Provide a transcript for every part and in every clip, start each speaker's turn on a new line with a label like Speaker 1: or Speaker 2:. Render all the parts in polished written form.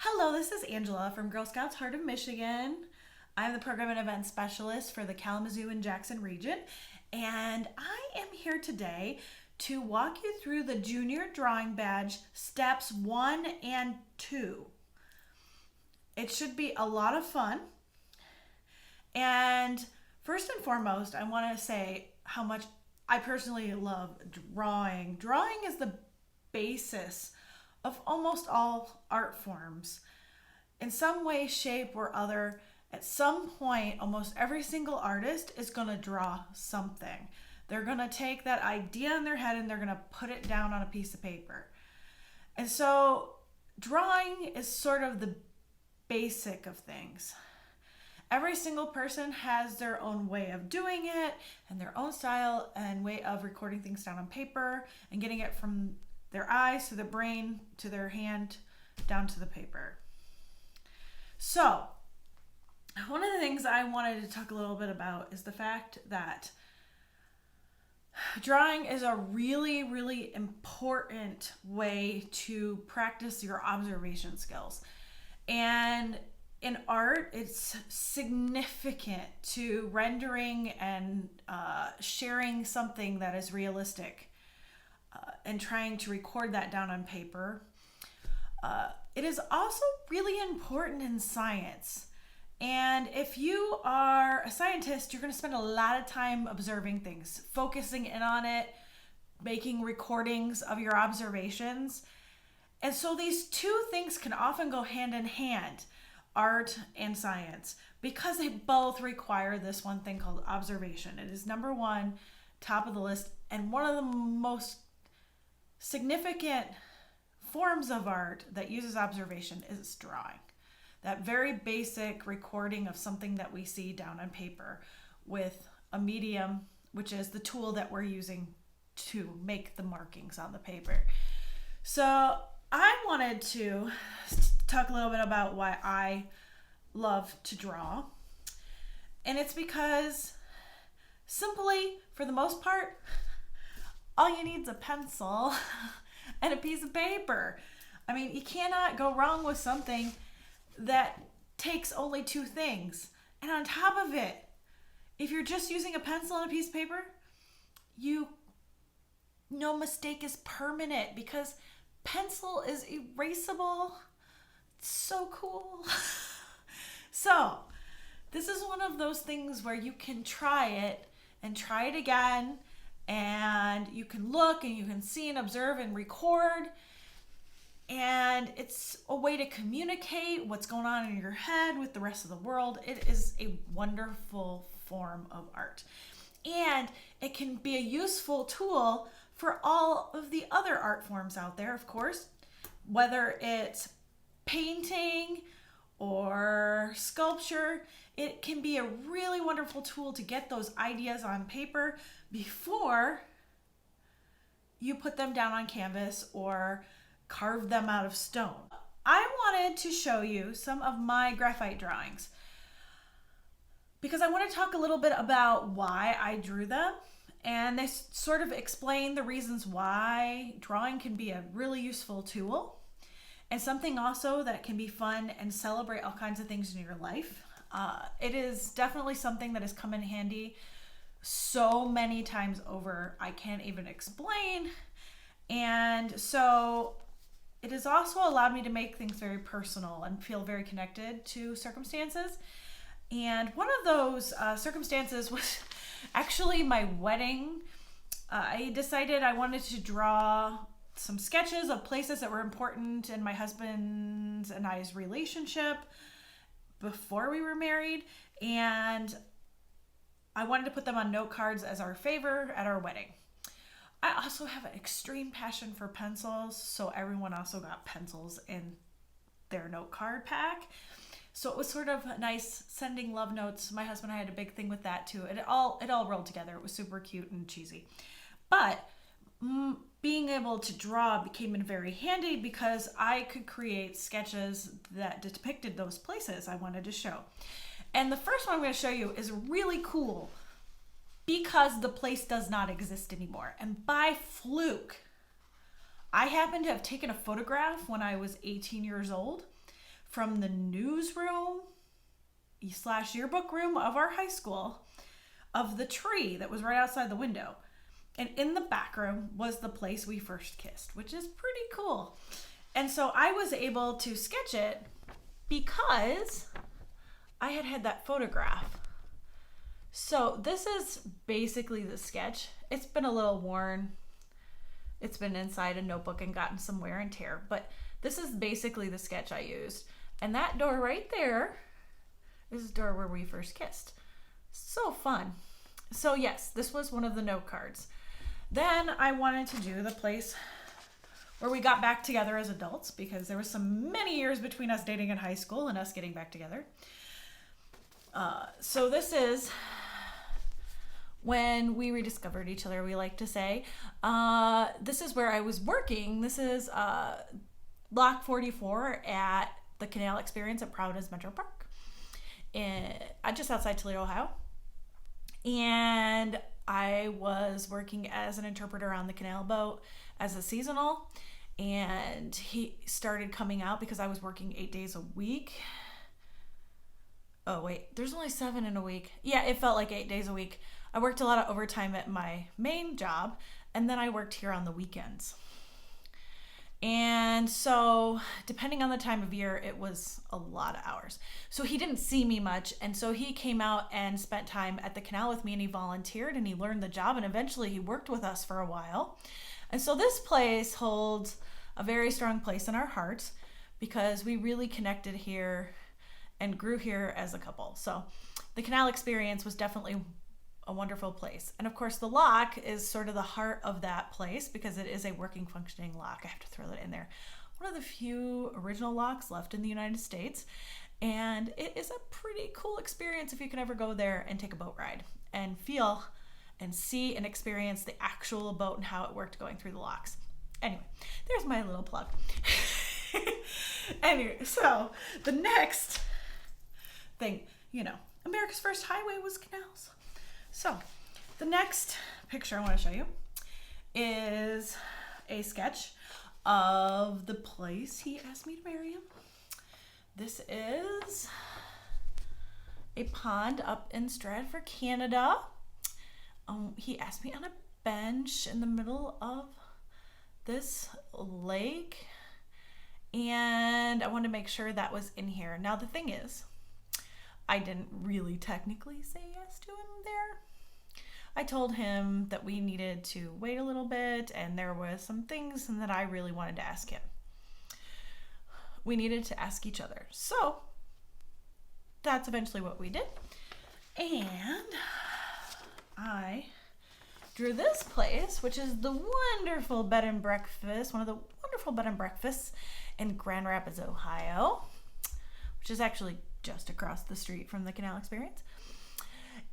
Speaker 1: Hello, this is Angela from Girl Scouts Heart of Michigan. I'm the Program and Event Specialist for the Kalamazoo and Jackson region, and I am here today to walk you through the Junior Drawing Badge Steps 1 and 2. It should be a lot of fun, and first and foremost, I want to say how much I personally love drawing. Drawing is the basis of almost all art forms. In some way, shape, or other, at some point, almost every single artist is going to draw something. They're going to take that idea in their head and they're going to put it down on a piece of paper. And so, drawing is sort of the basic of things. Every single person has their own way of doing it and their own style and way of recording things down on paper and getting it from their eyes to their brain to their hand down to the paper. So, one of the things I wanted to talk a little bit about is the fact that drawing is a really, really important way to practice your observation skills. And in art, it's significant to rendering and sharing something that is realistic. And trying to record that down on paper. It is also really important in science. And if you are a scientist, you're going to spend a lot of time observing things, focusing in on it, making recordings of your observations. And so these two things can often go hand in hand, art and science, because they both require this one thing called observation. It is number one, top of the list, and one of the most significant forms of art that uses observation is drawing. That very basic recording of something that we see down on paper with a medium, which is the tool that we're using to make the markings on the paper. So I wanted to talk a little bit about why I love to draw. And it's because simply, for the most part, all you need is a pencil and a piece of paper. I mean, you cannot go wrong with something that takes only two things. And on top of it, if you're just using a pencil and a piece of paper, no mistake is permanent because pencil is erasable. It's so cool. So, this is one of those things where you can try it and try it again. And you can look and you can see and observe and record. And it's a way to communicate what's going on in your head with the rest of the world. It is a wonderful form of art. And it can be a useful tool for all of the other art forms out there, of course. Whether it's painting or sculpture, it can be a really wonderful tool to get those ideas on paper before you put them down on canvas or carve them out of stone. I wanted to show you some of my graphite drawings because I want to talk a little bit about why I drew them, and they sort of explain the reasons why drawing can be a really useful tool and something also that can be fun and celebrate all kinds of things in your life. It is definitely something that has come in handy so many times over, I can't even explain. And so it has also allowed me to make things very personal and feel very connected to circumstances. And one of those circumstances was actually my wedding. I decided I wanted to draw some sketches of places that were important in my husband's and I's relationship before we were married, and I wanted to put them on note cards as our favor at our wedding. I also have an extreme passion for pencils, so everyone also got pencils in their note card pack. So it was sort of nice sending love notes. My husband and I had a big thing with that too. It all rolled together. It was super cute and cheesy. But being able to draw became very handy because I could create sketches that depicted those places I wanted to show. And the first one I'm going to show you is really cool because the place does not exist anymore. And by fluke, I happened to have taken a photograph when I was 18 years old from the newsroom / yearbook room of our high school of the tree that was right outside the window. And in the back room was the place we first kissed, which is pretty cool. And so I was able to sketch it because I had that photograph. So this is basically the sketch. It's been a little worn. It's been inside a notebook and gotten some wear and tear, but this is basically the sketch I used. And that door right there is the door where we first kissed. So fun. So yes, this was one of the note cards. Then I wanted to do the place where we got back together as adults, because there was some many years between us dating in high school and us getting back together. So this is when we rediscovered each other, we like to say. This is where I was working. This is Lock 44 at the Canal Experience at Providence Metro Park, just outside Toledo, Ohio. And I was working as an interpreter on the canal boat as a seasonal, and he started coming out because I was working 8 days a week. Oh wait, there's only 7 in a week. Yeah, it felt like 8 days a week. I worked a lot of overtime at my main job, and then I worked here on the weekends. And so depending on the time of year, it was a lot of hours. So he didn't see me much. And so he came out and spent time at the canal with me, and he volunteered and he learned the job, and eventually he worked with us for a while. And so this place holds a very strong place in our hearts because we really connected here and grew here as a couple. So the Canal Experience was definitely a wonderful place. And of course the lock is sort of the heart of that place because it is a working, functioning lock. I have to throw that in there. One of the few original locks left in the United States. And it is a pretty cool experience if you can ever go there and take a boat ride and feel and see and experience the actual boat and how it worked going through the locks. Anyway, there's my little plug. Anyway, so the next thing, America's first highway was canals. So the next picture I want to show you is a sketch of the place he asked me to marry him. This is a pond up in Stratford, Canada. He asked me on a bench in the middle of this lake, and I wanted to make sure that was in here. Now the thing is, I didn't really technically say yes to him there. I told him that we needed to wait a little bit, and there was some things that I really wanted to ask him. We needed to ask each other. So that's eventually what we did. And I drew this place, which is the wonderful bed and breakfast, one of the wonderful bed and breakfasts in Grand Rapids, Ohio, which is actually just across the street from the Canal Experience.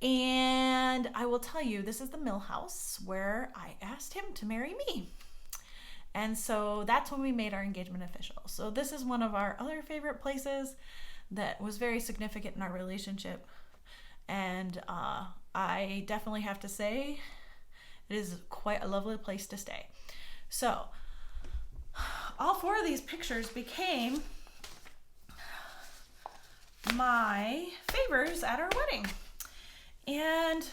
Speaker 1: And I will tell you, this is the mill house where I asked him to marry me. And so that's when we made our engagement official. So this is one of our other favorite places that was very significant in our relationship. And I definitely have to say, it is quite a lovely place to stay. So all 4 of these pictures became my favors at our wedding. And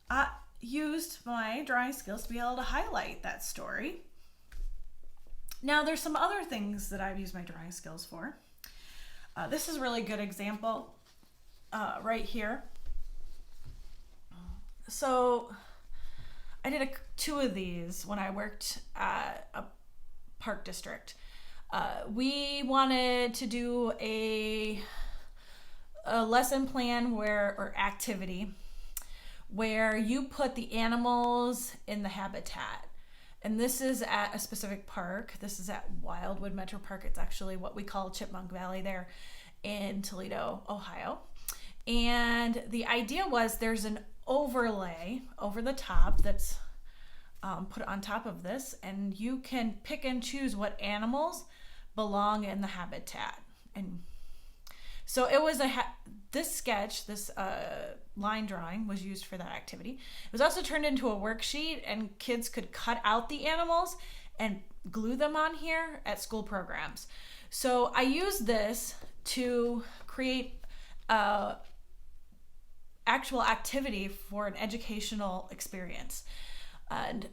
Speaker 1: I used my drawing skills to be able to highlight that story. Now there's some other things that I've used my drawing skills for. This is a really good example right here. So I did 2 of these when I worked at a park district. We wanted to do a lesson plan or activity where you put the animals in the habitat. And this is at a specific park. This is at Wildwood Metro Park. It's actually what we call Chipmunk Valley there in Toledo, Ohio. And the idea was there's an overlay over the top that's put on top of this, and you can pick and choose what animals belong in the habitat. And so it was this sketch, this line drawing was used for that activity. It was also turned into a worksheet, and kids could cut out the animals and glue them on here at school programs. So I use this to create actual activity for an educational experience. And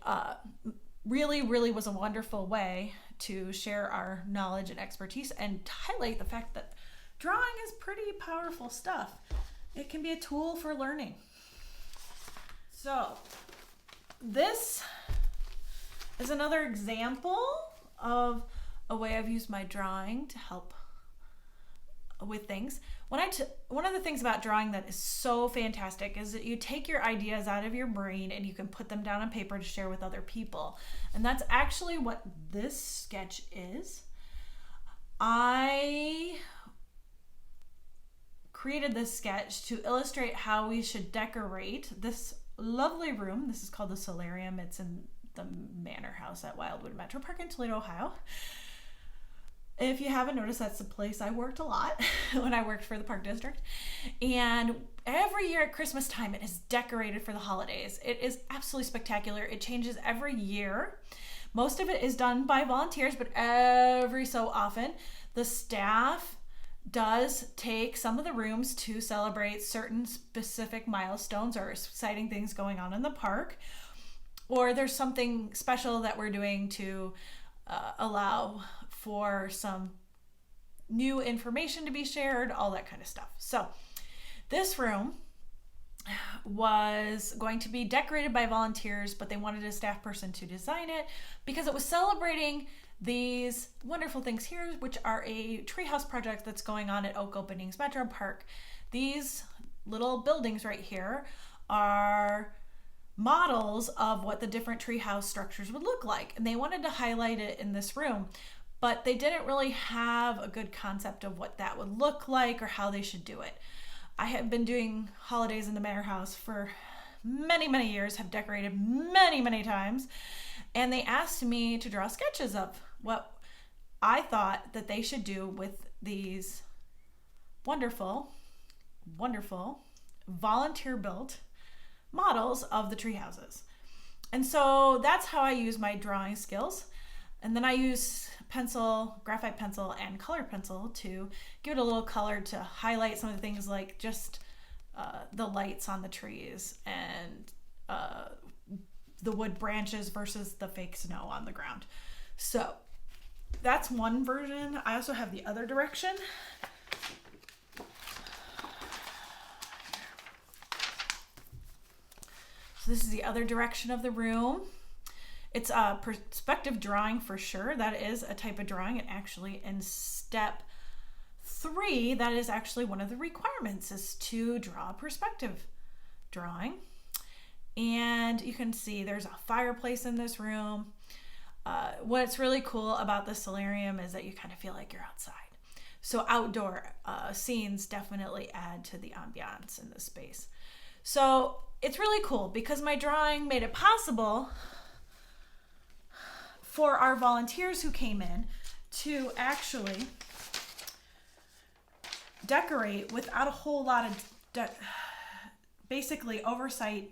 Speaker 1: really was a wonderful way to share our knowledge and expertise and highlight the fact that drawing is pretty powerful stuff. It can be a tool for learning. So this is another example of a way I've used my drawing to help with things. One of the things about drawing that is so fantastic is that you take your ideas out of your brain and you can put them down on paper to share with other people. And that's actually what this sketch is. I created this sketch to illustrate how we should decorate this lovely room. This is called the solarium. It's in the Manor House at Wildwood Metro Park in Toledo, Ohio. If you haven't noticed, that's the place I worked a lot when I worked for the Park District. And every year at Christmas time, it is decorated for the holidays. It is absolutely spectacular. It changes every year. Most of it is done by volunteers, but every so often, the staff does take some of the rooms to celebrate certain specific milestones or exciting things going on in the park. Or there's something special that we're doing to allow for some new information to be shared, all that kind of stuff. So this room was going to be decorated by volunteers, but they wanted a staff person to design it because it was celebrating these wonderful things here, which are a treehouse project that's going on at Oak Openings Metro Park. These little buildings right here are models of what the different treehouse structures would look like, and they wanted to highlight it in this room, but they didn't really have a good concept of what that would look like or how they should do it. I have been doing holidays in the Manor House for many years, have decorated many times, and they asked me to draw sketches of what I thought that they should do with these wonderful volunteer-built models of the tree houses. And so that's how I use my drawing skills. And then I use pencil, graphite pencil, and colored pencil to give it a little color to highlight some of the things like just the lights on the trees and the wood branches versus the fake snow on the ground. So that's one version. I also have the other direction. So this is the other direction of the room. It's a perspective drawing for sure. That is a type of drawing. And actually in step 3, that is actually one of the requirements, is to draw a perspective drawing. And you can see there's a fireplace in this room. What's really cool about the solarium is that you kind of feel like you're outside. So outdoor scenes definitely add to the ambiance in this space. So it's really cool because my drawing made it possible for our volunteers who came in to actually decorate without a whole lot of basically oversight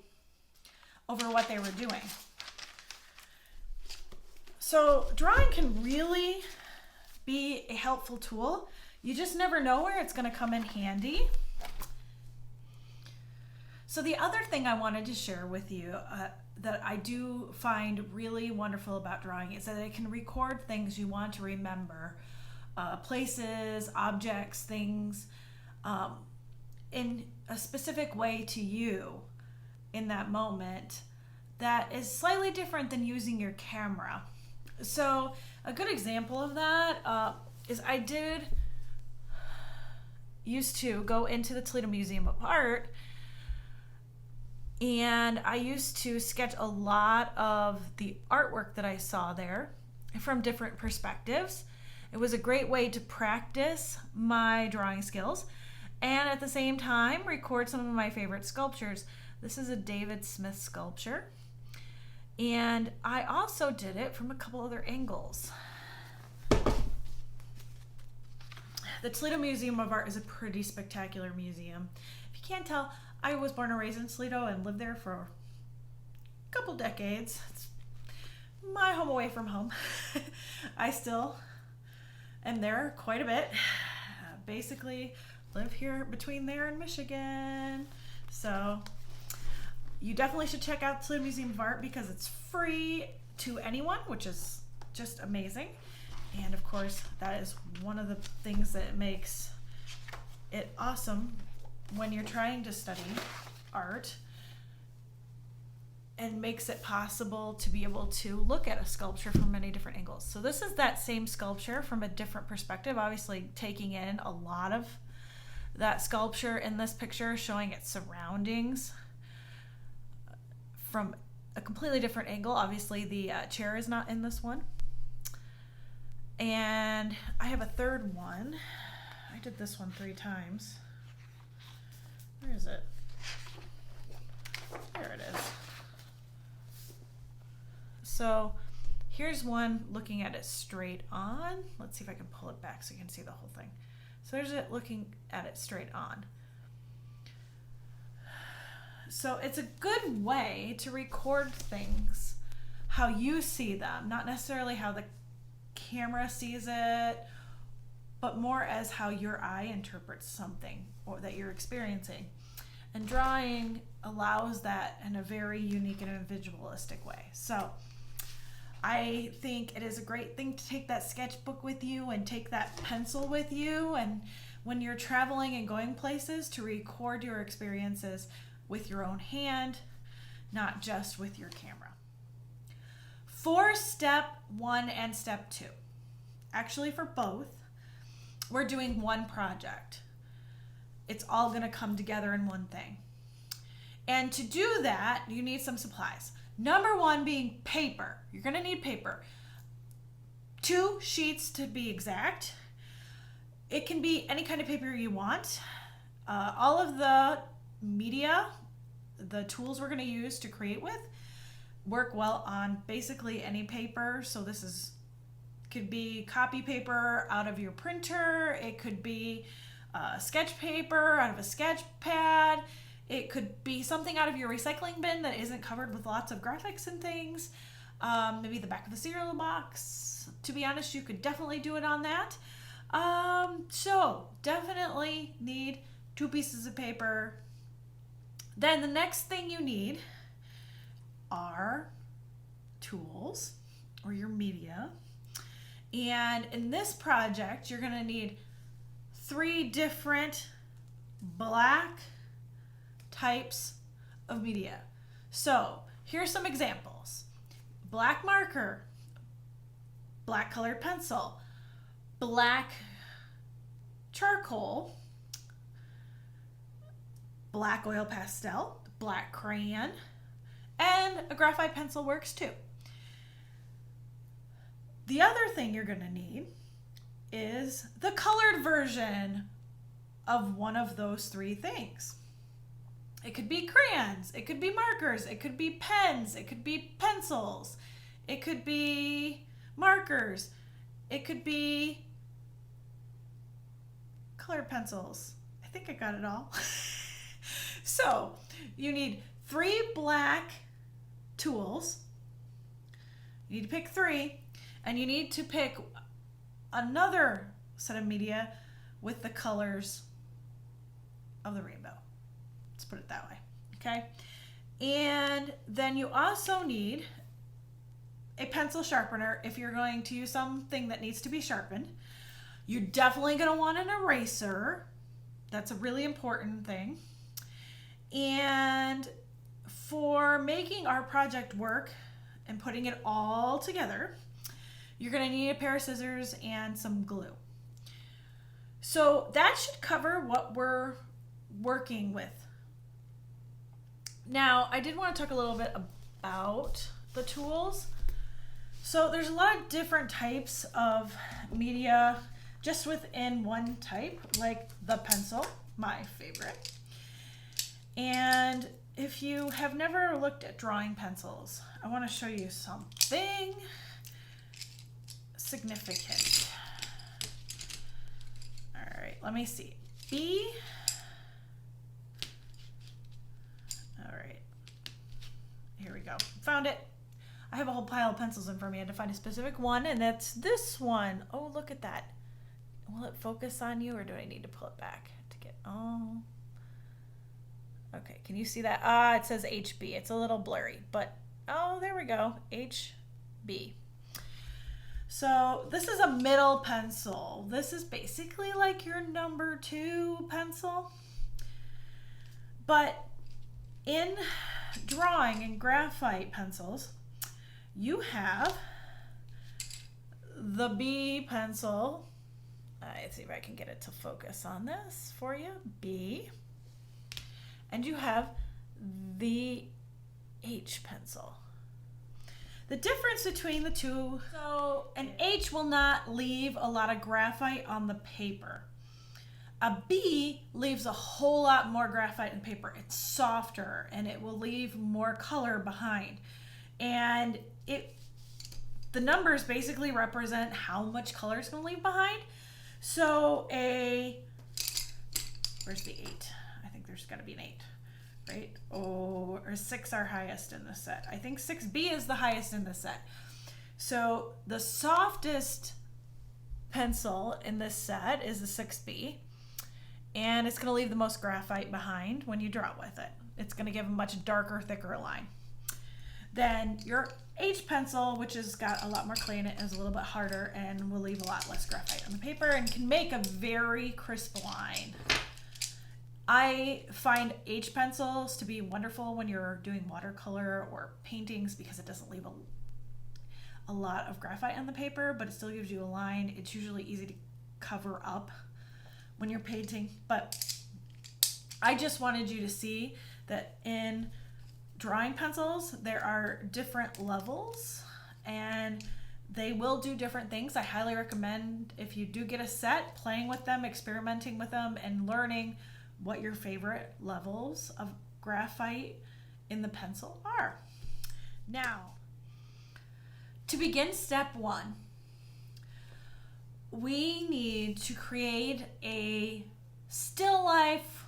Speaker 1: over what they were doing. So drawing can really be a helpful tool. You just never know where it's going to come in handy. So the other thing I wanted to share with you that I do find really wonderful about drawing is that it can record things you want to remember, places, objects, things, in a specific way to you in that moment that is slightly different than using your camera. So a good example of that is I used to go into the Toledo Museum of Art, and I used to sketch a lot of the artwork that I saw there from different perspectives. It was a great way to practice my drawing skills and at the same time record some of my favorite sculptures. This is a David Smith sculpture, and I also did it from a couple other angles. The Toledo Museum of Art is a pretty spectacular museum. If you can't tell, I was born and raised in Toledo and lived there for a couple decades. It's my home away from home. I still am there quite a bit. Basically live here between there and Michigan. So you definitely should check out Toledo Museum of Art because it's free to anyone, which is just amazing. And of course, that is one of the things that makes it awesome when you're trying to study art, and makes it possible to be able to look at a sculpture from many different angles. So this is that same sculpture from a different perspective, obviously taking in a lot of that sculpture in this picture, showing its surroundings from a completely different angle. Obviously the chair is not in this one. And I have a third one. I did this one 3 times. Where is it? There it is. So here's one looking at it straight on. Let's see if I can pull it back so you can see the whole thing. So there's it looking at it straight on. So it's a good way to record things how you see them, not necessarily how the camera sees it, but more as how your eye interprets something or that you're experiencing. And drawing allows that in a very unique and individualistic way. So I think it is a great thing to take that sketchbook with you and take that pencil with you, and when you're traveling and going places, to record your experiences with your own hand, not just with your camera. For step 1 and step 2, actually for both, we're doing one project. It's all going to come together in one thing. And to do that, you need some supplies. Number 1 being paper. You're going to need paper. 2 sheets to be exact. It can be any kind of paper you want. All of the media, the tools we're going to use to create with, work well on basically any paper. So this could be copy paper out of your printer. It could be sketch paper out of a sketch pad. It could be something out of your recycling bin that isn't covered with lots of graphics and things. Maybe the back of the cereal box. To be honest, you could definitely do it on that. So definitely need 2 pieces of paper. Then the next thing you need are tools or your media. And in this project, you're going to need 3 different black types of media. So here's some examples. Black marker, black colored pencil, black charcoal, black oil pastel, black crayon, and a graphite pencil works too. The other thing you're going to need is the colored version of one of those 3 things. It could be crayons, it could be markers, it could be pens, it could be pencils, it could be markers, it could be colored pencils. I think I got it all. So you need 3 black tools. You need to pick 3, and you need to pick another set of media with the colors of the rainbow. Let's put it that way, okay? And then you also need a pencil sharpener if you're going to use something that needs to be sharpened. You're definitely going to want an eraser. That's a really important thing. And for making our project work and putting it all together, you're going to need a pair of scissors and some glue. So that should cover what we're working with. Now, I did want to talk a little bit about the tools. So there's a lot of different types of media just within one type, like the pencil, my favorite. And if you have never looked at drawing pencils, I want to show you something significant. All right, let me see. All right, here we go. Found it. I have a whole pile of pencils in front of me. I had to find a specific one, and that's this one. Oh, look at that. Will it focus on you, or do I need to pull it back to get, oh. Okay, can you see that? It says HB. It's a little blurry, but, oh, there we go, HB. So this is a middle pencil. This is basically like your number 2 pencil. But in drawing and graphite pencils, you have the B pencil. Let's see if I can get it to focus on this for you. B. And you have the H pencil. The difference between the two, so an H will not leave a lot of graphite on the paper. A B leaves a whole lot more graphite in the paper. It's softer and it will leave more color behind. And the numbers basically represent how much color it's going to leave behind. So where's the 8? I think there's got to be an 8. Right? Oh, or 6 are highest in the set. I think 6B is the highest in the set. So the softest pencil in this set is the 6B, and it's going to leave the most graphite behind when you draw with it. It's going to give a much darker, thicker line. Then your H pencil, which has got a lot more clay in it, is a little bit harder and will leave a lot less graphite on the paper and can make a very crisp line. I find H pencils to be wonderful when you're doing watercolor or paintings because it doesn't leave a lot of graphite on the paper, but it still gives you a line. It's usually easy to cover up when you're painting, but I just wanted you to see that in drawing pencils, there are different levels and they will do different things. I highly recommend, if you do get a set, playing with them, experimenting with them, and learning what your favorite levels of graphite in the pencil are. Now, to begin step 1, we need to create a still life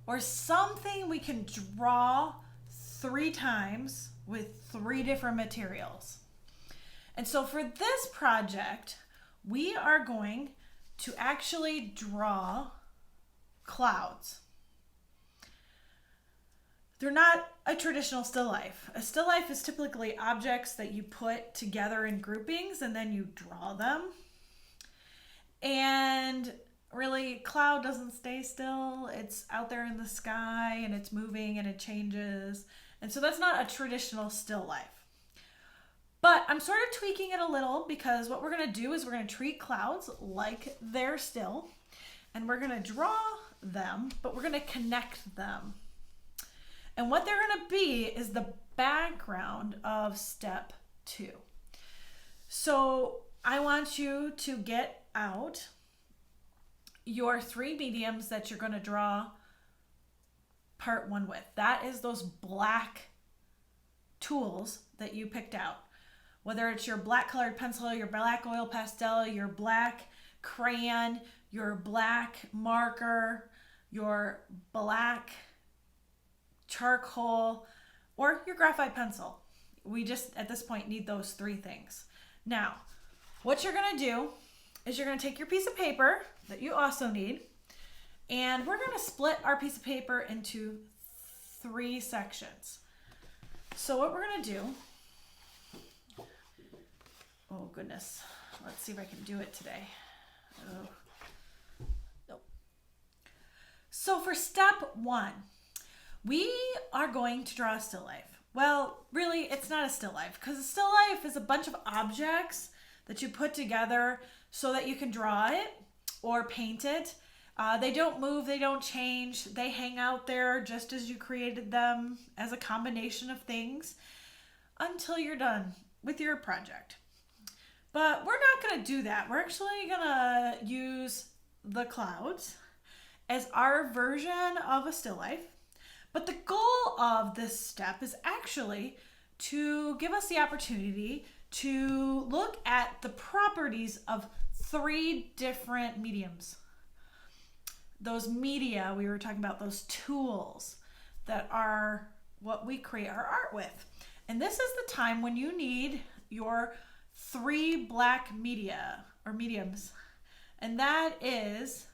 Speaker 1: or something we can draw 3 times with 3 different materials. And so for this project, we are going to actually draw clouds. They're not a traditional still life. A still life is typically objects that you put together in groupings and then you draw them. And really, cloud doesn't stay still. It's out there in the sky and it's moving and it changes. And so that's not a traditional still life. But I'm sort of tweaking it a little because what we're going to do is we're going to treat clouds like they're still, and we're going to draw them, but we're going to connect them. And what they're going to be is the background of step 2. So I want you to get out your 3 mediums that you're going to draw part 1 with. That is those black tools that you picked out. Whether it's your black colored pencil, your black oil pastel, your black crayon, your black marker, your black charcoal, or your graphite pencil. We just, at this point, need those 3 things. Now, what you're going to do is you're going to take your piece of paper that you also need, and we're going to split our piece of paper into 3 sections. So what we're going to do, oh goodness, let's see if I can do it today. Oh. Nope. So for step 1, we are going to draw a still life. Well, really, it's not a still life because a still life is a bunch of objects that you put together so that you can draw it or paint it. They don't move, they don't change. They hang out there just as you created them as a combination of things until you're done with your project. But we're not going to do that. We're actually going to use the clouds as our version of a still life. But the goal of this step is actually to give us the opportunity to look at the properties of 3 different mediums. Those media, we were talking about those tools that are what we create our art with. And this is the time when you need your 3 black media or mediums. And that is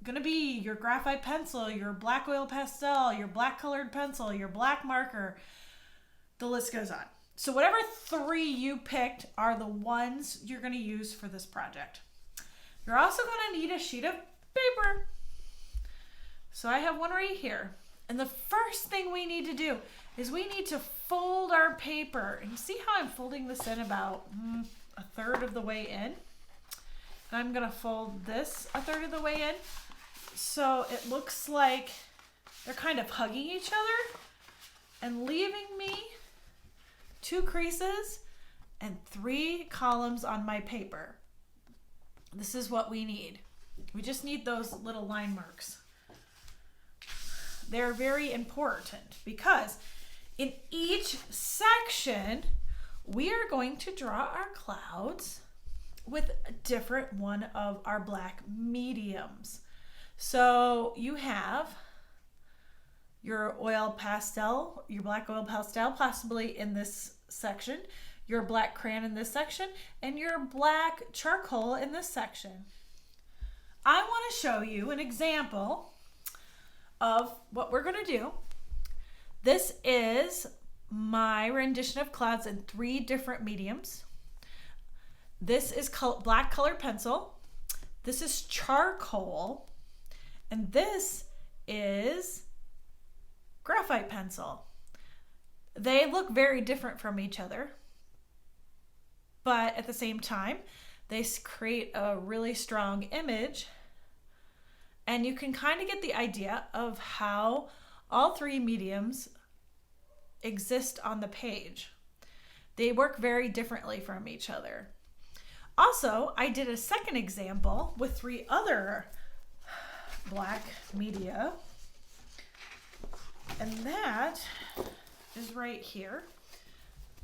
Speaker 1: going to be your graphite pencil, your black oil pastel, your black colored pencil, your black marker. The list goes on. So whatever 3 you picked are the ones you're going to use for this project. You're also going to need a sheet of paper. So I have one right here. And the first thing we need to do is we need to fold our paper. And you see how I'm folding this in about 1/3 of the way in? And I'm going to fold this 1/3 of the way in. So it looks like they're kind of hugging each other and leaving me 2 creases and 3 columns on my paper. This is what we need. We just need those little line marks. They're very important because in each section, we are going to draw our clouds with a different one of our black mediums. So you have your oil pastel, your black oil pastel, possibly in this section, your black crayon in this section, and your black charcoal in this section. I want to show you an example of what we're going to do. This is my rendition of clouds in 3 different mediums. This is black colored pencil. This is charcoal. And this is graphite pencil. They look very different from each other, but at the same time, they create a really strong image. And you can kind of get the idea of how all 3 mediums exist on the page. They work very differently from each other. Also, I did a second example with 3 other black media, and that is right here.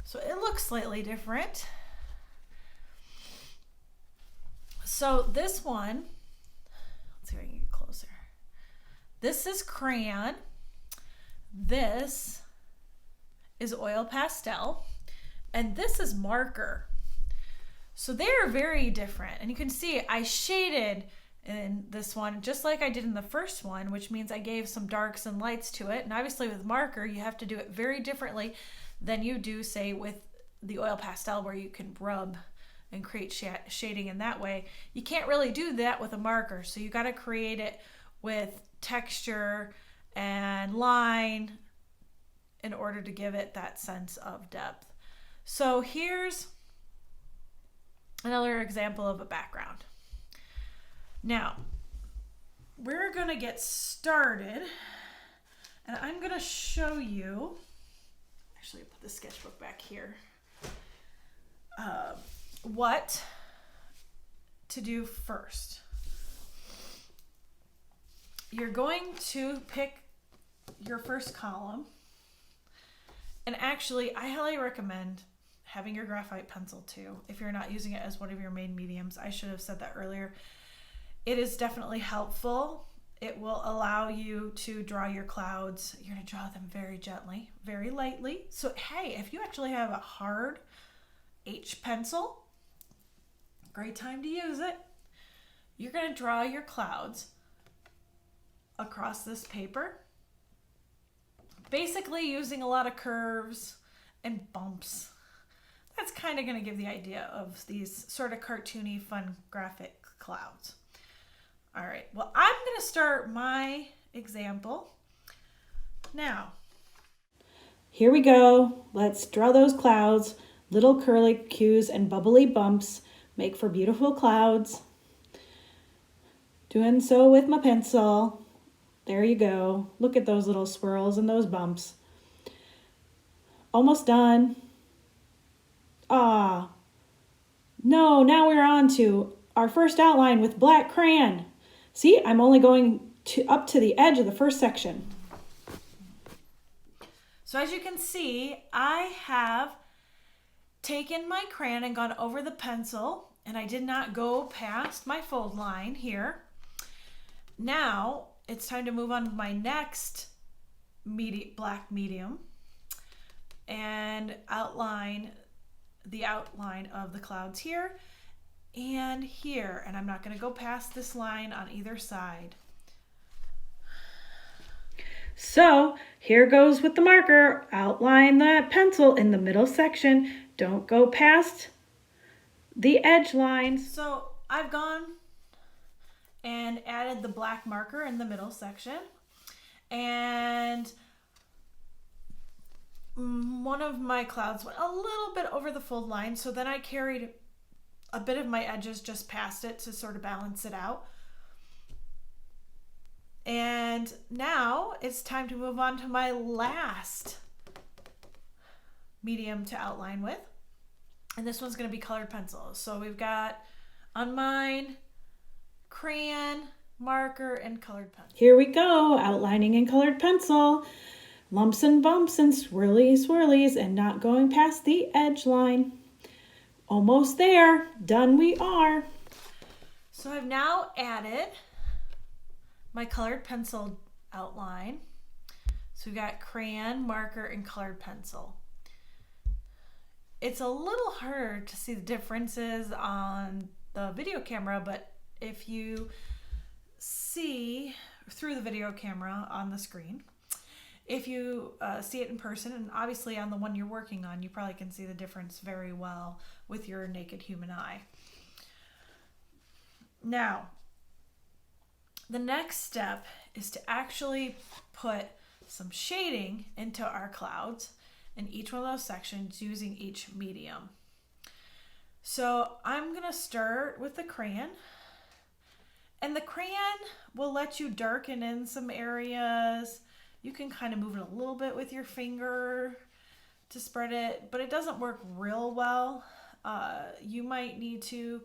Speaker 1: So it looks slightly different. So this one, let's see if I can get closer. This is crayon. This is oil pastel. And this is marker. So they are very different. And you can see I shaded in this one just like I did in the first one, which means I gave some darks and lights to it. And obviously with marker, you have to do it very differently than you do, say, with the oil pastel, where you can rub and create shading in that way. You can't really do that with a marker. So you got to create it with texture and line in order to give it that sense of depth. So here's another example of a background. Now, we're going to get started, and I'm going to show you, actually put the sketchbook back here, what to do first. You're going to pick your first column, and actually I highly recommend having your graphite pencil too if you're not using it as one of your main mediums. I should have said that earlier. It is definitely helpful. It will allow you to draw your clouds. You're going to draw them very gently, very lightly. So hey, if you actually have a hard H pencil, great time to use it. You're going to draw your clouds across this paper, basically using a lot of curves and bumps. That's kind of going to give the idea of these sort of cartoony, fun graphic clouds. All right, well, I'm going to start my example now. Here we go. Let's draw those clouds. Little curlicues and bubbly bumps make for beautiful clouds. Doing so with my pencil. There you go. Look at those little swirls and those bumps. Almost done. Ah, no, now we're on to our first outline with black crayon. See, I'm only going up to the edge of the first section. So as you can see, I have taken my crayon and gone over the pencil, and I did not go past my fold line here. Now it's time to move on to my next black medium. and outline the outline of the clouds here and here. And I'm not going to go past this line on either side.
Speaker 2: So here goes with the marker. Outline that pencil in the middle section. Don't go past the edge lines.
Speaker 1: So I've gone and added the black marker in the middle section. And one of my clouds went a little bit over the fold line. So then I carried a bit of my edges just past it to sort of balance it out. And now it's time to move on to my last medium to outline with. And this one's going to be colored pencils. So we've got on mine, crayon, marker, and colored pencil.
Speaker 2: Here we go, outlining in colored pencil. Lumps and bumps and swirly swirlies and not going past the edge line. Almost there. Done we are.
Speaker 1: So I've now added my colored pencil outline. So we've got crayon, marker, and colored pencil. It's a little hard to see the differences on the video camera, but if you see through the video camera on the screen, if you see it in person, and obviously on the one you're working on, you probably can see the difference very well with your naked human eye. Now, the next step is to actually put some shading into our clouds in each one of those sections using each medium. So I'm going to start with the crayon. And the crayon will let you darken in some areas. You can kind of move it a little bit with your finger to spread it, but it doesn't work real well. You might need to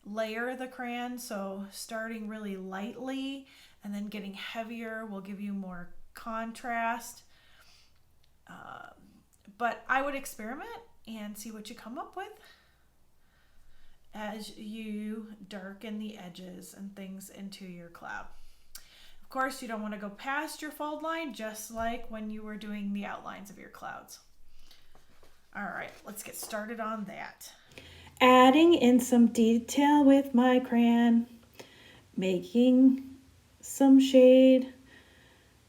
Speaker 1: layer the crayon, so starting really lightly and then getting heavier will give you more contrast. But I would experiment and see what you come up with as you darken the edges and things into your cloud. Of course, you don't want to go past your fold line, just like when you were doing the outlines of your clouds. All right, let's get started on that.
Speaker 2: Adding in some detail with my crayon, making some shade,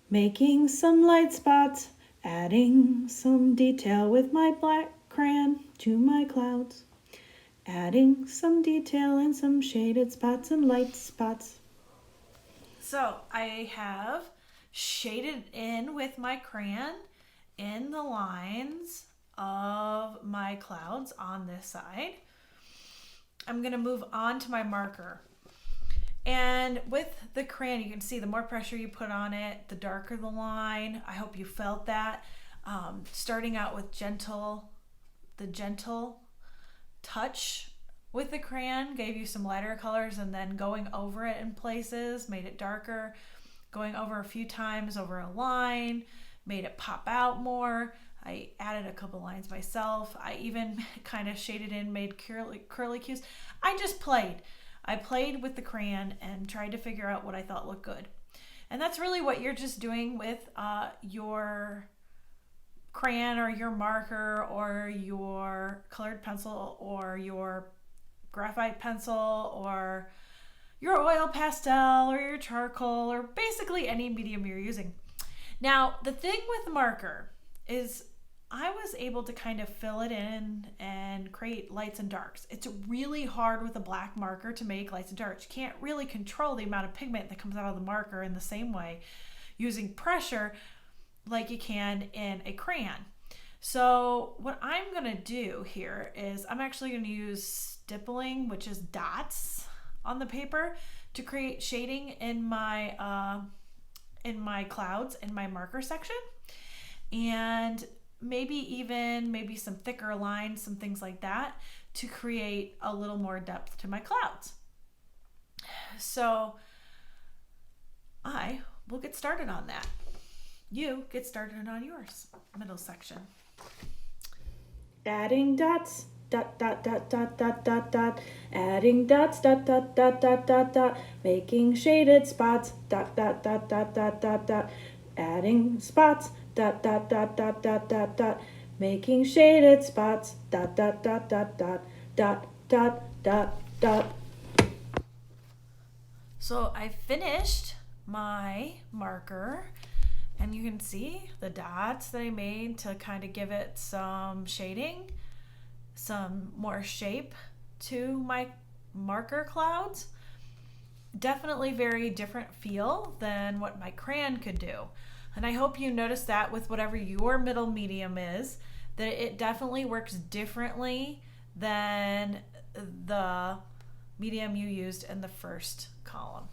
Speaker 2: making some light spots, adding some detail with my black crayon to my clouds, adding some detail and some shaded spots and light spots.
Speaker 1: So I have shaded in with my crayon in the lines of my clouds on this side. I'm going to move on to my marker. And with the crayon, you can see the more pressure you put on it, the darker the line. I hope you felt that. Starting out with the gentle touch with the crayon gave you some lighter colors, and then going over it in places made it darker. Going over a few times over a line made it pop out more. I added a couple lines myself. I even kind of shaded in, made curly cues. I just played. I played with the crayon and tried to figure out what I thought looked good. And that's really what you're just doing with your crayon or your marker or your colored pencil or your graphite pencil or your oil pastel or your charcoal or basically any medium you're using. Now, the thing with the marker is I was able to kind of fill it in and create lights and darks. It's really hard with a black marker to make lights and darks. You can't really control the amount of pigment that comes out of the marker in the same way using pressure like you can in a crayon. So what I'm going to do here is I'm actually going to use stippling, which is dots on the paper, to create shading in my clouds in my marker section. And maybe some thicker lines, some things like that, to create a little more depth to my clouds. So I will get started on that. You get started on yours, middle section.
Speaker 2: Adding dots, dot, dot, dot, dot, dot, dot, dot. Adding dots, dot, dot, dot, dot, dot, dot. Making shaded spots, dot, dot, dot, dot, dot, dot, dot. Adding spots, dot, dot, dot, dot, dot, dot, dot. making shaded spots, dot, dot, dot, dot, dot, dot, dot, dot, dot.
Speaker 1: So I finished my marker, and you can see the dots that I made to kind of give it some shading, some more shape to my marker clouds. Definitely very different feel than what my crayon could do. And I hope you notice that with whatever your middle medium is, that it definitely works differently than the medium you used in the first column.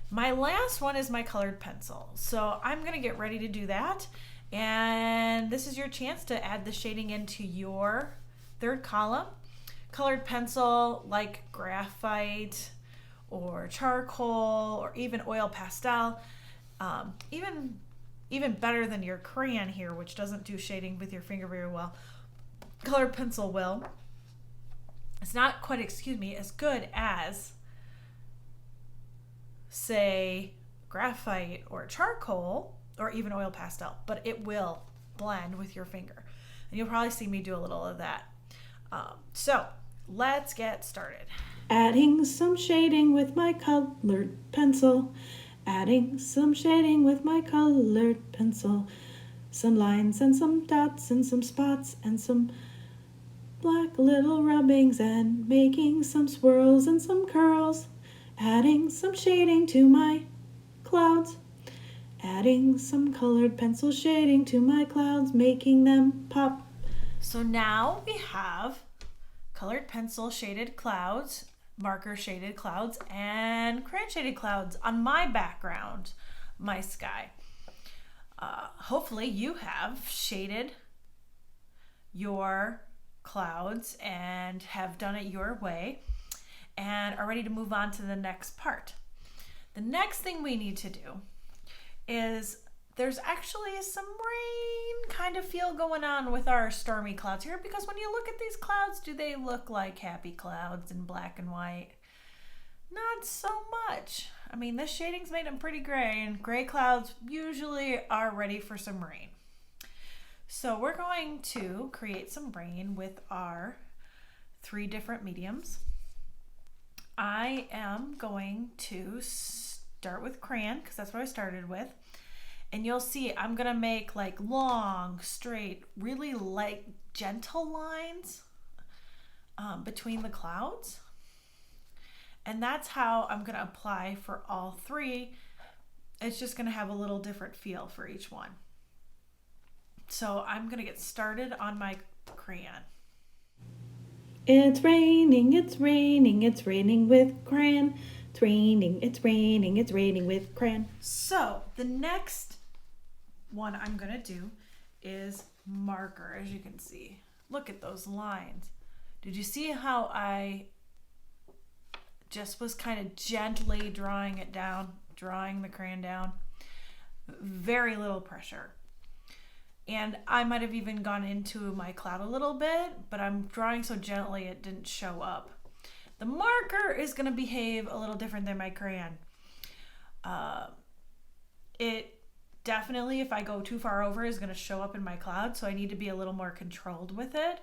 Speaker 1: My last one is my colored pencil. So I'm gonna get ready to do that. And this is your chance to add the shading into your third column. Colored pencil like graphite or charcoal or even oil pastel. Even better than your crayon here, which doesn't do shading with your finger very well. Colored pencil will. It's not quite, as good as, say, graphite or charcoal or even oil pastel, but it will blend with your finger. And you'll probably see me do a little of that. So let's get started.
Speaker 2: Adding some shading with my colored pencil. Adding some shading with my colored pencil. Some lines and some dots and some spots and some black little rubbings and making some swirls and some curls. Adding some shading to my clouds. Adding some colored pencil shading to my clouds, making them pop.
Speaker 1: So now we have colored pencil shaded clouds, marker shaded clouds, and crayon shaded clouds on my background, my sky. Hopefully you have shaded your clouds and have done it your way and are ready to move on to the next part. The next thing we need to do is there's actually some rain kind of feel going on with our stormy clouds here, because when you look at these clouds, do they look like happy clouds in black and white? Not so much. I mean, this shading's made them pretty gray, and gray clouds usually are ready for some rain. So we're going to create some rain with our 3 different mediums. I am going to start with crayon because that's what I started with. And you'll see I'm gonna make like long, straight, really light, gentle lines between the clouds. And that's how I'm gonna apply for all 3. It's just gonna have a little different feel for each one. So I'm gonna get started on my crayon.
Speaker 2: It's raining, it's raining, it's raining with crayon. It's raining, it's raining, it's raining with crayon.
Speaker 1: So the next one I'm gonna do is marker, as you can see. Look at those lines. Did you see how I just was kind of gently drawing it down, drawing the crayon down? Very little pressure. And I might have even gone into my cloud a little bit, but I'm drawing so gently it didn't show up. The marker is going to behave a little different than my crayon. It definitely, if I go too far over, is going to show up in my cloud, so I need to be a little more controlled with it.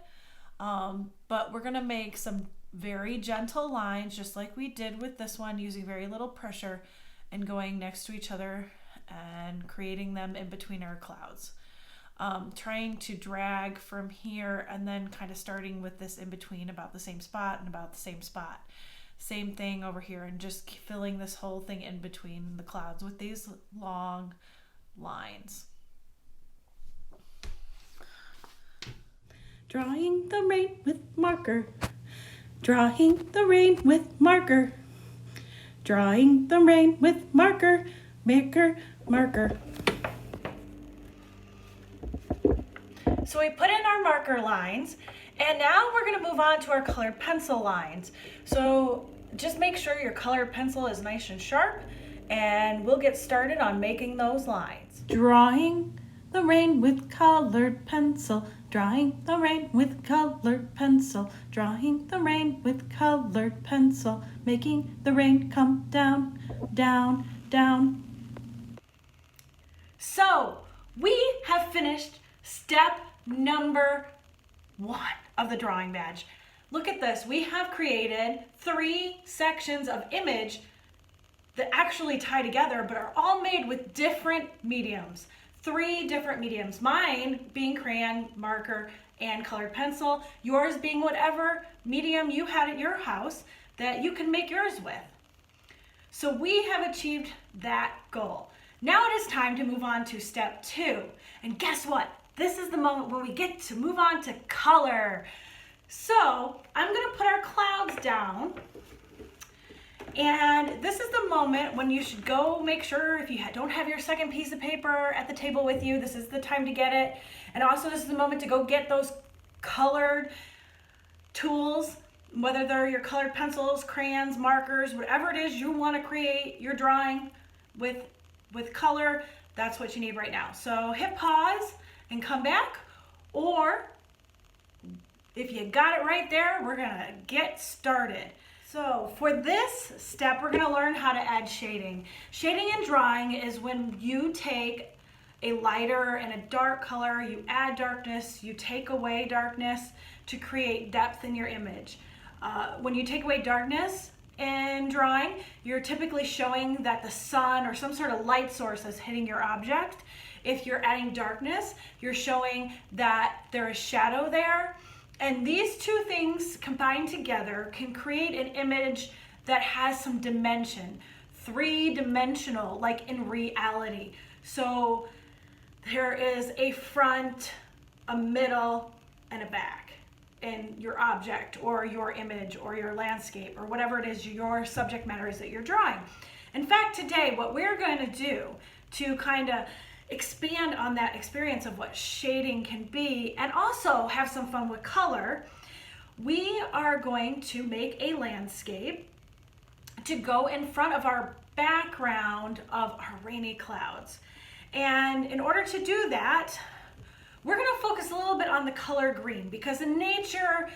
Speaker 1: But we're going to make some very gentle lines, just like we did with this one, using very little pressure and going next to each other and creating them in between our clouds. Trying to drag from here and then kind of starting with this in between about the same spot and about the same spot. Same thing over here, and just filling this whole thing in between the clouds with these long lines.
Speaker 2: Drawing the rain with marker. Drawing the rain with marker. Drawing the rain with marker. Marker, marker.
Speaker 1: So we put in our marker lines, and now we're going to move on to our colored pencil lines. So just make sure your colored pencil is nice and sharp, and we'll get started on making those lines.
Speaker 2: Drawing the rain with colored pencil. Drawing the rain with colored pencil. Drawing the rain with colored pencil. Making the rain come down, down, down.
Speaker 1: So we have finished step number 1 of the drawing badge. Look at this. We have created 3 sections of image that actually tie together, but are all made with different mediums. 3 different mediums. Mine being crayon, marker, and colored pencil. Yours being whatever medium you had at your house that you can make yours with. So we have achieved that goal. Now it is time to move on to step 2. And guess what? This is the moment when we get to move on to color. So I'm gonna put our clouds down. And this is the moment when you should go make sure, if you don't have your second piece of paper at the table with you, this is the time to get it. And also this is the moment to go get those colored tools, whether they're your colored pencils, crayons, markers, whatever it is you want to create your drawing with color, that's what you need right now. So hit pause and come back, or if you got it right there, we're gonna get started. So for this step, we're gonna learn how to add shading. Shading in drawing is when you take a lighter and a dark color, you add darkness, you take away darkness to create depth in your image. When you take away darkness in drawing, you're typically showing that the sun or some sort of light source is hitting your object. If you're adding darkness, you're showing that there is shadow there. And these 2 things combined together can create an image that has some dimension, 3-dimensional, like in reality. So there is a front, a middle, and a back in your object or your image or your landscape or whatever it is your subject matter is that you're drawing. In fact, today what we're going to do to kind of expand on that experience of what shading can be and also have some fun with color, we are going to make a landscape to go in front of our background of our rainy clouds. And in order to do that, we're going to focus a little bit on the color green, because in nature,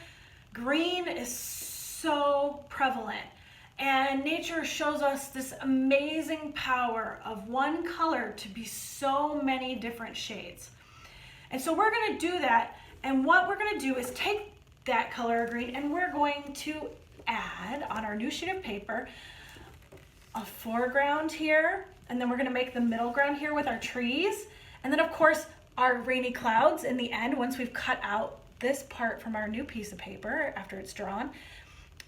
Speaker 1: green is so prevalent. And nature shows us this amazing power of one color to be so many different shades. And so we're going to do that. And what we're going to do is take that color green and we're going to add on our new sheet of paper a foreground here. And then we're going to make the middle ground here with our trees. And then of course our rainy clouds in the end, once we've cut out this part from our new piece of paper after it's drawn,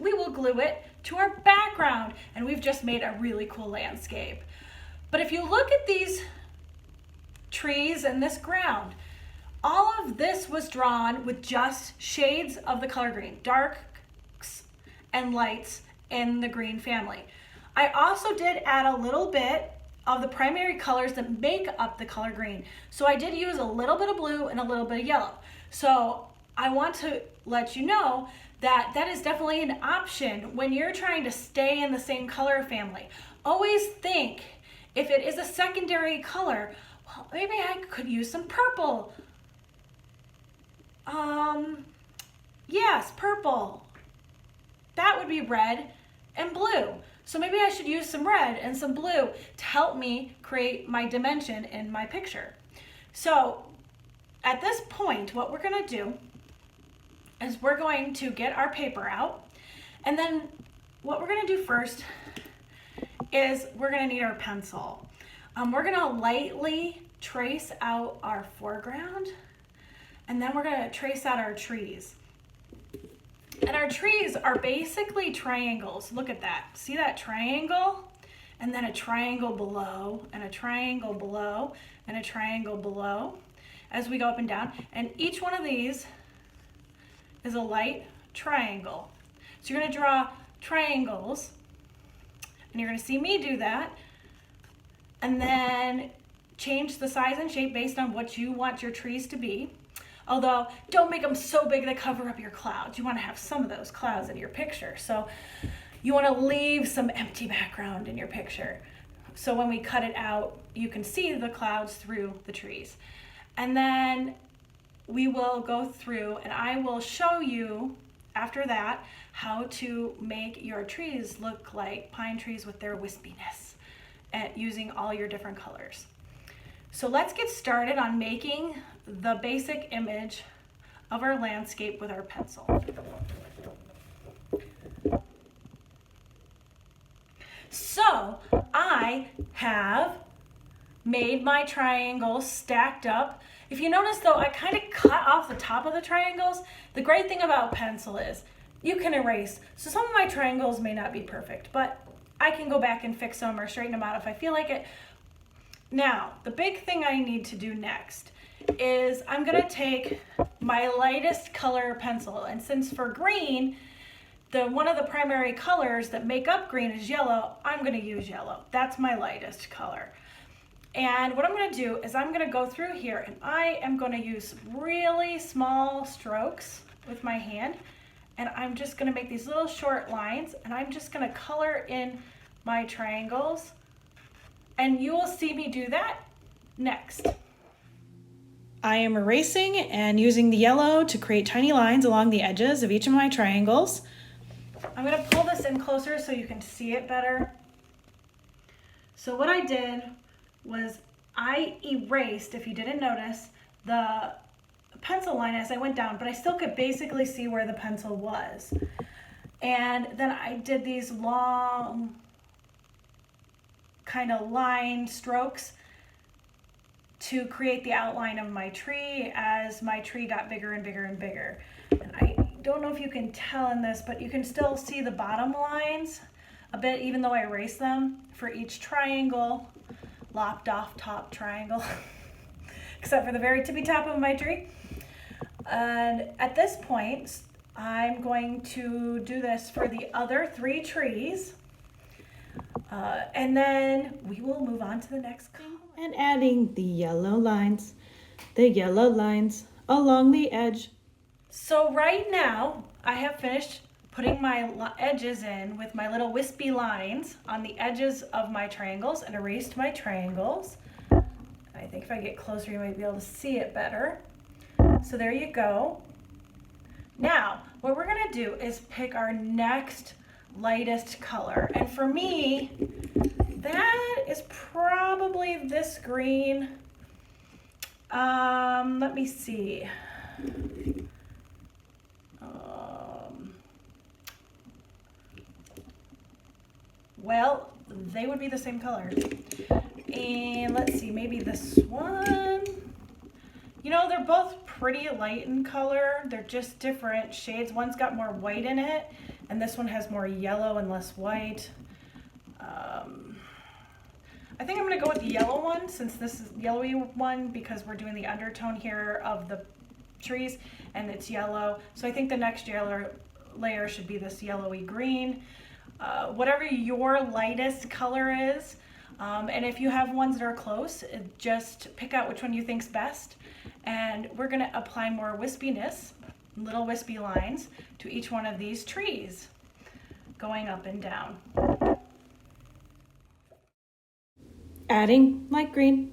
Speaker 1: we will glue it to our background and we've just made a really cool landscape. But if you look at these trees and this ground, all of this was drawn with just shades of the color green, darks and lights in the green family. I also did add a little bit of the primary colors that make up the color green. So I did use a little bit of blue and a little bit of yellow. So I want to let you know that that is definitely an option when you're trying to stay in the same color family. Always think, if it is a secondary color, well, maybe I could use some purple. Yes, purple. That would be red and blue. So maybe I should use some red and some blue to help me create my dimension in my picture. So at this point, what we're gonna do is we're going to get our paper out, and then what we're gonna do first is we're gonna need our pencil. We're gonna lightly trace out our foreground, and then we're gonna trace out our trees. And our trees are basically triangles. Look at that. See that triangle? And then a triangle below, and a triangle below, and a triangle below as we go up and down. And each one of these is a light triangle. So you're gonna draw triangles, and you're gonna see me do that, and then change the size and shape based on what you want your trees to be. Although, don't make them so big they cover up your clouds. You want to have some of those clouds in your picture. So you want to leave some empty background in your picture. So when we cut it out, you can see the clouds through the trees. And then we will go through and I will show you after that how to make your trees look like pine trees with their wispiness using all your different colors. So let's get started on making the basic image of our landscape with our pencil. So I have made my triangles stacked up. If you notice though, I kind of cut off the top of the triangles. The great thing about pencil is you can erase. So some of my triangles may not be perfect, but I can go back and fix them or straighten them out if I feel like it. Now, the big thing I need to do next is I'm gonna take my lightest color pencil, and since for green, one of the primary colors that make up green is yellow, I'm gonna use yellow. That's my lightest color. And what I'm gonna do is I'm gonna go through here and I am gonna use really small strokes with my hand, and I'm just gonna make these little short lines, and I'm just gonna color in my triangles, and you will see me do that next.
Speaker 2: I am erasing and using the yellow to create tiny lines along the edges of each of my triangles.
Speaker 1: I'm gonna pull this in closer so you can see it better. So what I did was I erased, if you didn't notice, the pencil line as I went down, but I still could basically see where the pencil was. And then I did these long kind of line strokes to create the outline of my tree as my tree got bigger and bigger and bigger. And I don't know if you can tell in this, but you can still see the bottom lines a bit, even though I erased them for each triangle, lopped off top triangle, except for the very tippy top of my tree. And at this point, I'm going to do this for the other 3 trees. And then we will move on to the next color.
Speaker 2: And adding the yellow lines along the edge.
Speaker 1: So right now, I have finished putting my edges in with my little wispy lines on the edges of my triangles and erased my triangles. I think if I get closer, you might be able to see it better. So there you go. Now, what we're gonna do is pick our next lightest color. And for me, that is probably this green. Let me see. Well, they would be the same color. And let's see, maybe this one. You know, they're both pretty light in color. They're just different shades. One's got more white in it, and this one has more yellow and less white. I think I'm gonna go with the yellow one, since this is yellowy one, because we're doing the undertone here of the trees and it's yellow. So I think the next yellow layer should be this yellowy green. Whatever your lightest color is, and if you have ones that are close, just pick out which one you think's best. And we're gonna apply more wispiness, little wispy lines, to each one of these trees, going up and down.
Speaker 2: Adding light green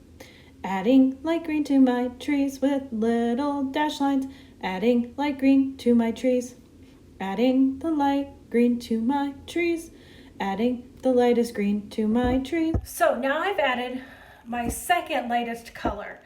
Speaker 2: to my trees with little dash lines. Adding light green to my trees. Adding the light green to my trees. Adding the lightest green to my trees.
Speaker 1: So now I've added my second lightest color,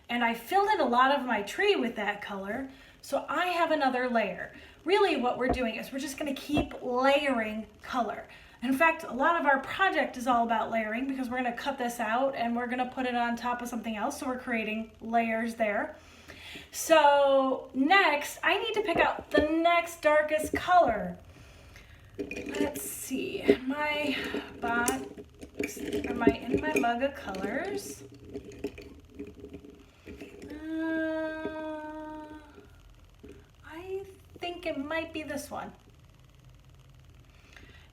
Speaker 1: and I filled in a lot of my tree with that color, so I have another layer. Really what we're doing is we're just gonna keep layering color. In fact, a lot of our project is all about layering, because we're gonna cut this out and we're gonna put it on top of something else, so we're creating layers there. So next, I need to pick out the next darkest color. Let's see, my box, am I in my mug of colors? I think it might be this one.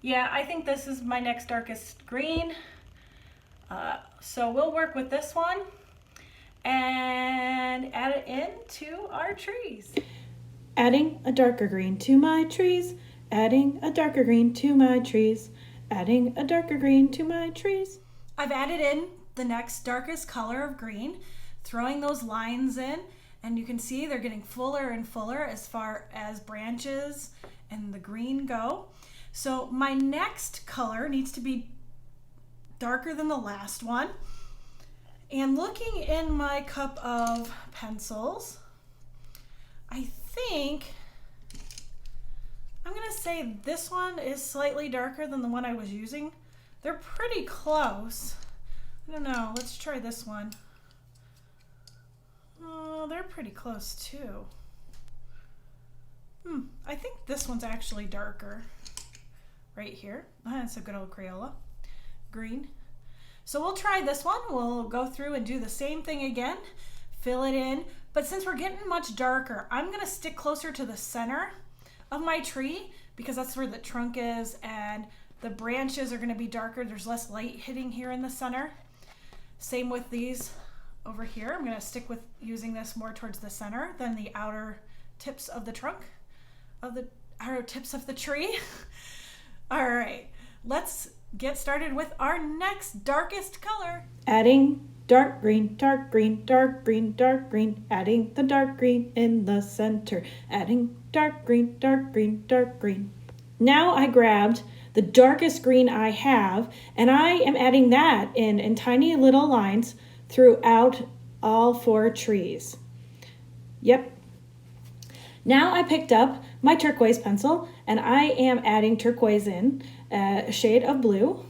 Speaker 1: Yeah, I think this is my next darkest green. So we'll work with this one and add it into our trees.
Speaker 2: Adding a darker green to my trees. Adding a darker green to my trees. Adding a darker green to my trees.
Speaker 1: I've added in the next darkest color of green, throwing those lines in, and you can see they're getting fuller and fuller as far as branches and the green go. So my next color needs to be darker than the last one. And looking in my cup of pencils, I think I'm gonna say this one is slightly darker than the one I was using. They're pretty close. I don't know, let's try this one. Oh, they're pretty close too. I think this one's actually darker. Right here. That's a good old Crayola. Green. So we'll try this one. We'll go through and do the same thing again. Fill it in. But since we're getting much darker, I'm going to stick closer to the center of my tree because that's where the trunk is and the branches are going to be darker. There's less light hitting here in the center. Same with these over here. I'm going to stick with using this more towards the center than the outer tips of the trunk, of the outer tips of the tree. All right, let's get started with our next darkest color.
Speaker 2: Adding dark green, dark green, dark green, dark green. Adding the dark green in the center. Adding dark green, dark green, dark green. Now I grabbed the darkest green I have, and I am adding that in tiny little lines throughout all 4 trees. Yep. Now I picked up my turquoise pencil and I am adding turquoise in a shade of blue.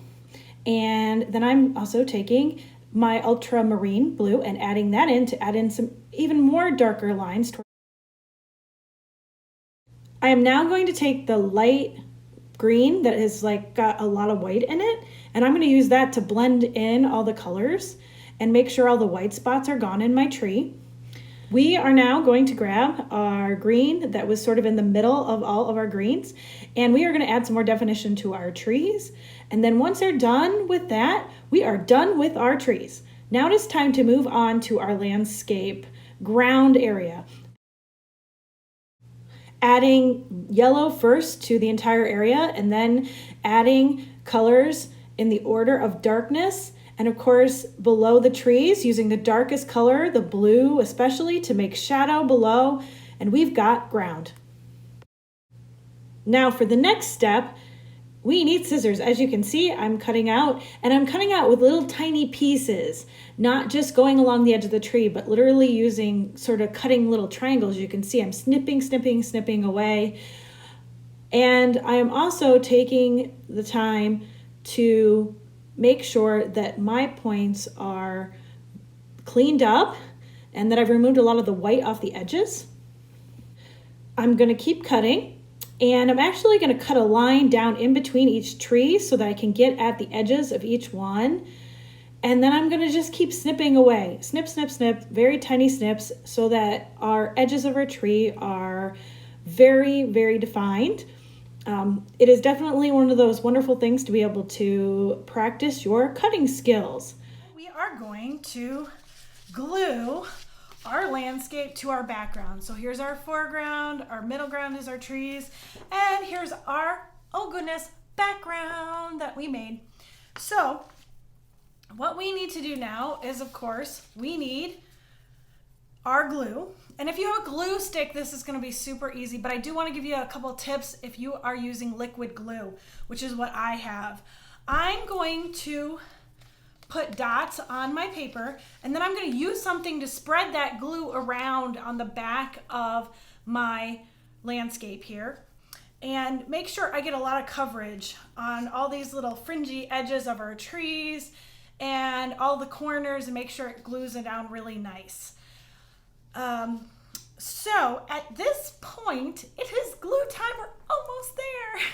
Speaker 2: And then I'm also taking my ultramarine blue and adding that in to add in some even more darker lines. I am now going to take the light green that has got a lot of white in it, and I'm going to use that to blend in all the colors and make sure all the white spots are gone in my tree. We are now going to grab our green that was sort of in the middle of all of our greens, and we are going to add some more definition to our trees. And then once they're done with that, we are done with our trees. Now it is time to move on to our landscape ground area. Adding yellow first to the entire area, and then adding colors in the order of darkness. And of course, below the trees, using the darkest color, the blue especially, to make shadow below. And we've got ground. Now for the next step, we need scissors. As you can see, I'm cutting out, and I'm cutting out with little tiny pieces, not just going along the edge of the tree, but literally using sort of cutting little triangles. You can see I'm snipping, snipping, snipping away. And I am also taking the time to make sure that my points are cleaned up and that I've removed a lot of the white off the edges. I'm going to keep cutting, and I'm actually going to cut a line down in between each tree so that I can get at the edges of each one. And then I'm going to just keep snipping away. Snip, snip, snip, very tiny snips so that our edges of our tree are very, very defined. It is definitely one of those wonderful things to be able to practice your cutting skills.
Speaker 1: We are going to glue our landscape to our background. So here's our foreground, our middle ground is our trees, and here's our, oh goodness, background that we made. So what we need to do now is, of course, we need our glue. And if you have a glue stick, this is going to be super easy, but I do want to give you a couple tips if you are using liquid glue, which is what I have. I'm going to put dots on my paper, and then I'm going to use something to spread that glue around on the back of my landscape here, and make sure I get a lot of coverage on all these little fringy edges of our trees and all the corners, and make sure it glues it down really nice. So at this point, it is glue time. We're almost there.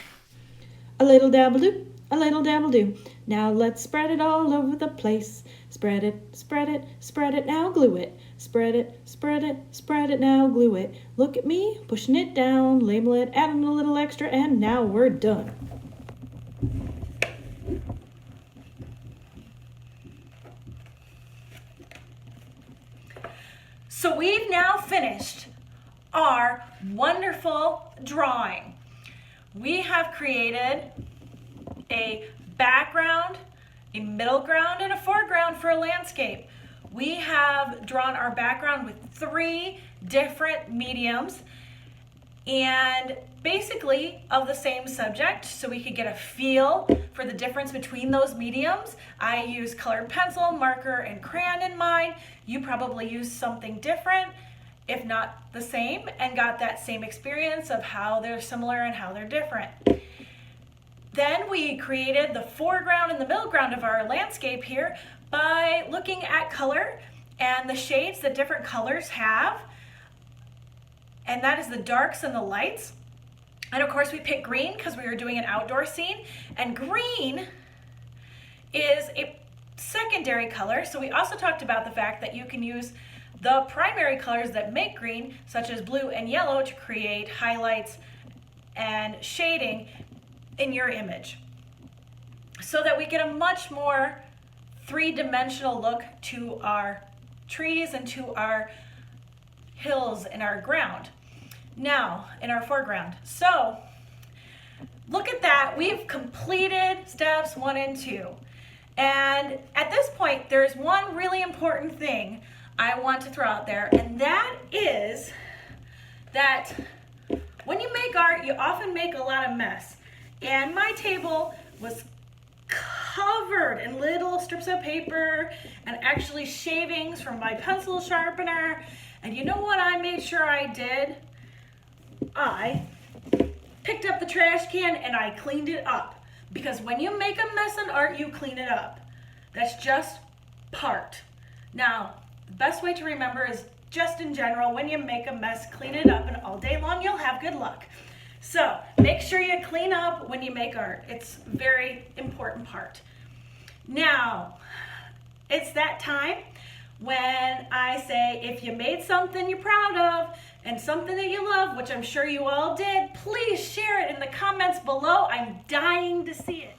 Speaker 2: A little dabble do, a little dabble do. Now let's spread it all over the place. Spread it, spread it, spread it, now glue it. Spread it, spread it, spread it, now glue it. Look at me, pushing it down, label it, adding a little extra, and now we're done.
Speaker 1: So we've now finished our wonderful drawing. We have created a background, a middle ground, and a foreground for a landscape. We have drawn our background with 3 different mediums, and basically of the same subject, so we could get a feel for the difference between those mediums. I use colored pencil, marker, and crayon in mine. You probably use something different, if not the same, and got that same experience of how they're similar and how they're different. Then we created the foreground and the middle ground of our landscape here by looking at color and the shades that different colors have. And that is the darks and the lights. And of course we picked green because we were doing an outdoor scene. And green is a secondary color. So we also talked about the fact that you can use the primary colors that make green, such as blue and yellow, to create highlights and shading in your image, so that we get a much more three-dimensional look to our trees and to our hills in our ground. Now, in our foreground. So, look at that. We've completed steps 1 and 2. And at this point, there's one really important thing I want to throw out there, and that is that when you make art, you often make a lot of mess. And my table was covered in little strips of paper and actually shavings from my pencil sharpener. And you know what I made sure I did? I picked up the trash can and I cleaned it up. Because when you make a mess in art, you clean it up. That's just part. Now, the best way to remember is just in general, when you make a mess, clean it up, and all day long you'll have good luck. So make sure you clean up when you make art. It's a very important part. Now, it's that time when I say, if you made something you're proud of and something that you love, which I'm sure you all did, please share it in the comments below. I'm dying to see it.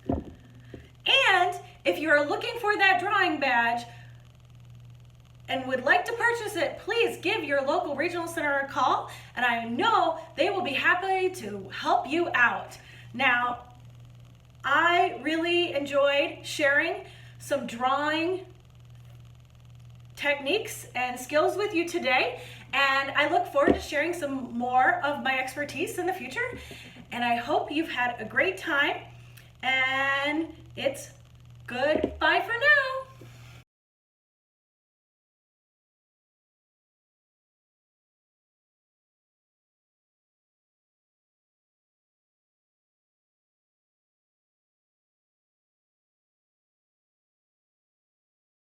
Speaker 1: And if you're looking for that drawing badge and would like to purchase it, please give your local regional center a call, and I know they will be happy to help you out. Now, I really enjoyed sharing some drawing techniques and skills with you today, and I look forward to sharing some more of my expertise in the future, and I hope you've had a great time, and it's goodbye for now.